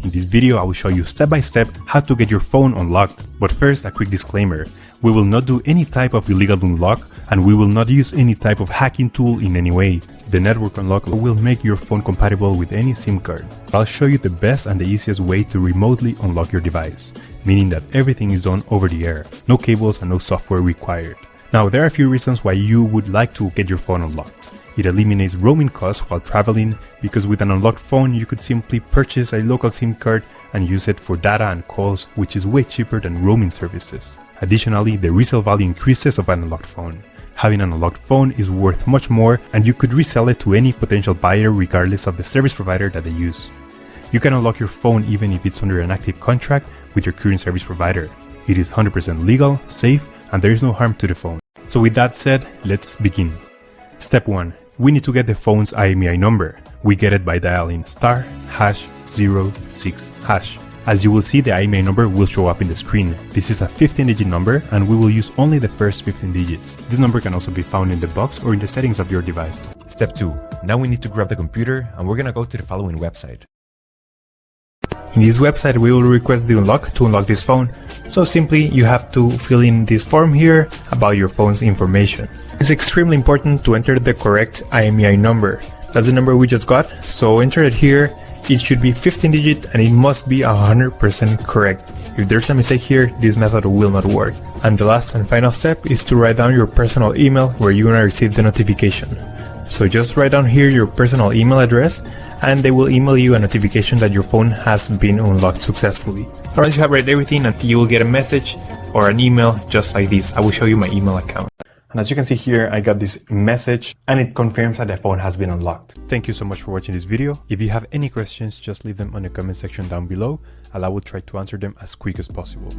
In this video, I will show you step by step how to get your phone unlocked. But first, a quick disclaimer. We will not do any type of illegal unlock, and we will not use any type of hacking tool in any way. The network unlock will make your phone compatible with any SIM card. I'll show you the best and the easiest way to remotely unlock your device, meaning that everything is done over the air, no cables and no software required. Now, there are a few reasons why you would like to get your phone unlocked. It eliminates roaming costs while traveling, because with an unlocked phone you could simply purchase a local SIM card and use it for data and calls, which is way cheaper than roaming services. Additionally, the resale value increases of an unlocked phone. Having an unlocked phone is worth much more, and you could resell it to any potential buyer regardless of the service provider that they use. You can unlock your phone even if it's under an active contract with your current service provider. It is 100% legal, safe, and there is no harm to the phone. So with that said, let's begin. Step 1. We need to get the phone's IMEI number. We get it by dialing *#06#. As you will see, the IMEI number will show up in the screen. This is a 15-digit number, and we will use only the first 15 digits. This number can also be found in the box or in the settings of your device. Step 2. Now we need to grab the computer, and we're gonna go to the following website. In this website, we will request the unlock to unlock this phone. So simply, you have to fill in this form here about your phone's information. It's extremely important to enter the correct IMEI number. That's the number we just got, so enter it here. It should be 15 digit and it must be 100% correct. If there's a mistake here, this method will not work. And the last and final step is to write down your personal email where you're gonna receive the notification. So just write down here your personal email address, and they will email you a notification that your phone has been unlocked successfully. Once you have read everything, you will get a message or an email just like this. I will show you my email account. And as you can see here, I got this message and it confirms that the phone has been unlocked. Thank you so much for watching this video. If you have any questions, just leave them on the comment section down below, and I will try to answer them as quick as possible.